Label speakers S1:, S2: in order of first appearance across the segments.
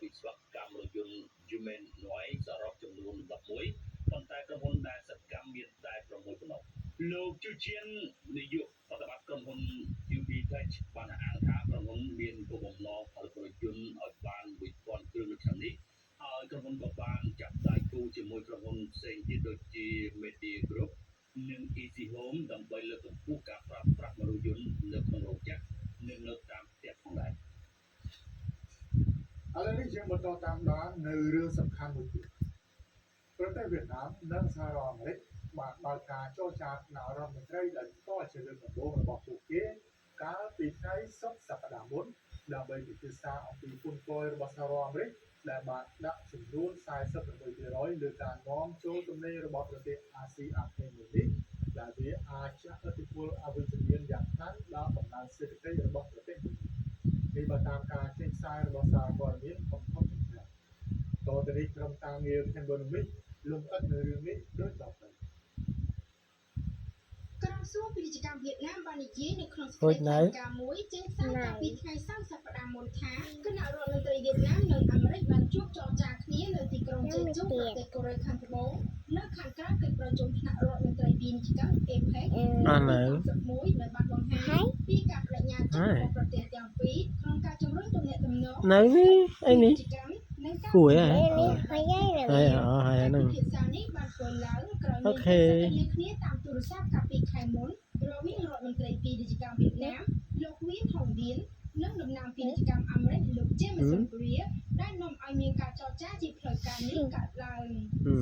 S1: វិស្វកម្មរថយន្ត Humanoid សរុបចំនួន11ប៉ុន្តែក្រុមហ៊ុនដែលសកម្មមានតែ6ប៉ុណ្ណោះលោកជូជៀននាយកប្រតិបត្តិក្រុមហ៊ុន UBTech បានអានថាក្រុមហ៊ុនមានគោលបំណងផលិតរថយន្តឲ្យបាន1000គ្រឿងនៅឆ្នាំនេះហើយក្រុមហ៊ុនក៏បានចាប់ដៃគូជាមួយក្រុមហ៊ុនផ្សេងទៀតដូចជា Media Group និង Easy Home ដើម្បីលើកកម្ពស់ការប្រើប្រាស់រថយន្តនៅក្នុងរោងចក្រនិងនៅតាមផ្ទះផងដែរ
S2: ឥឡូវនេះយើងបន្តតាមដាននៅរឿងសំខាន់មួយទៀតប្រទេសវៀតណាមនិងសហរដ្ឋអាមេរិកបានបើកការចរចាថ្នាក់រដ្ឋមន្ត្រីដែលផ្ទាល់ជាលើកដំបូងរបស់ពួកគេកាលពីថ្ងៃសុក្រសប្តាហ៍មុនដើម្បីពិភាក្សាអំពីគុណគយរបស់សហរដ្ឋអាមេរិកដែលបានដាក់ចំនួន 46% លើការនាំចូលទំនិញរបស់ប្រទេសអាស៊ីអាគ្នេយ៍មួយនេះដែលវាអាចជះឥទ្ធិពលអវិជ្ជមានយ៉ាងខ្លាំងដល់ដំណើរសេដ្ឋកិច្ចរបស់ប្រទេសនេះនេះបើតាមការចេញផ្សាយរបស់សារព័ត៌មានកំពុងជាច្រើនតទៅនេះក្រុមការងារ Economic លំអិតនៅរឿងនេះដូចតទៅ
S3: ក្រមសួងពាណិជ្ជកម្មវៀតណាមបាននិយាយនៅក្នុងសេចក្តីថ្លែងការណ៍មួយចេញផ្សាយកាលពីថ្ងៃសៅរ៍សប្តាហ៍មុនថាគណៈរដ្ឋមន្ត្រីវៀតណាមនិងអាមេរិកបានជួបចរចាគ្នានៅទីក្រុងជេជុងប្រទេសកូរ៉េខាងត្បូងនៅខាងក្រៅកិច្ចប្រជុំថ្នាក់រដ្ឋមន្ត្រីពាណិជ្ជកម្ម APEC មួយដែលបានបង្ហាញពីការបដិញ្ញាចិត្តរបស់ប្រទេសទាំងពីរក្នុងការជំរុញទំនាក់ទំនង
S4: នៅនេះអីនេះគួរហ៎ហើយហ្នឹង
S3: ភាសានេះបានធ្វើឡើងក្រោយមានការគ្នាតាមទូរស័ព្ទកាលពីខែមុនរវាងរដ្ឋមន្ត្រីពាណិជ្ជកម្មវៀតណាមលោកវៀនហុងឌៀននិងតំណាងពាណិជ្ជកម្មអាមេរិកលោក Jameson Greer ដែលនាំឲ្យមានការចរចាជាផ្លូវការនេះកើតឡើង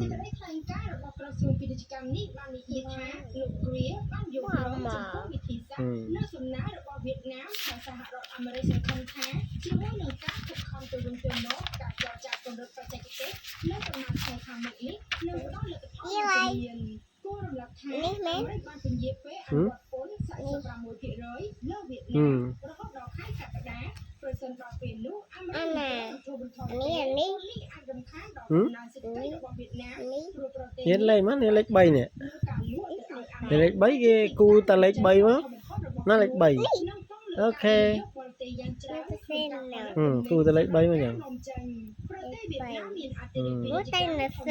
S3: សេចក្តីថ្លែងការណ៍របស់ក្រសួងពាណិជ្ជកម្មនេះបាននិយាយថាលោក Greer បានយល់ព្រមចំពោះវិធីសាស្ត្រនិងសំណើរបស់វៀតណាមថាសហរដ្ឋអាមេរិកសង្ឃឹមថាជាមួយនឹងការខិតខំទៅវិញទៅមកការចរចាពង្រឹងបច្ចេកទេសនៅដំណាក់កាលខាងមុខនេះនឹងផ្ដល់លទ្ធផលមានគួររំលឹកថាអាមេរិកបានពន្យាពេលអនុវត្តពន្ធ 46% លើវៀតណាមរហូតដល់ខែកក្កដាប្រសិនដល់ពេលនោះអាមេរិកនឹងចូលបន្ថយនេះអាចរំខានដល់ដំណើរសេដ្ឋកិច្ចរបស់វៀតណាមព្រោះប្រទេស
S4: នេះលេខមកនេះលេខ3នេះលេខ3គេគូតែលេខ3មកណាលេខ3អូខេគូតែលេខ3មកយ៉ាង
S3: ប្រទេសវៀតណាមមានអតិថិជនជាងក្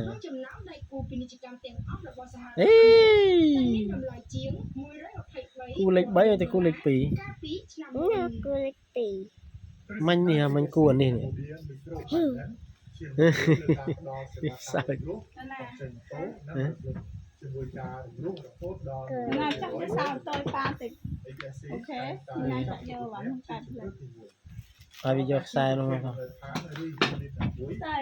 S3: នុងចំណោមដៃគូពាណិជ្ជកម្មទាំងអស់របស់សហរដ្ឋអាមេរិកដែលមានតម្លៃជាង123
S4: គូលេខ3ទៅគូលេខ2
S3: កាលពីឆ្នាំមុន
S4: គូលេខ2មិញនេះមិញគូអានេះនេះសើច
S2: ជាមួយការរំលោភរហូតដល់
S5: ណាចាក់សៅតូចប៉ាតិចអូខេញ៉ាំចាក់យកបានកាត់លើ
S4: ហើយវាយកខ្សែនោះមក
S5: តែ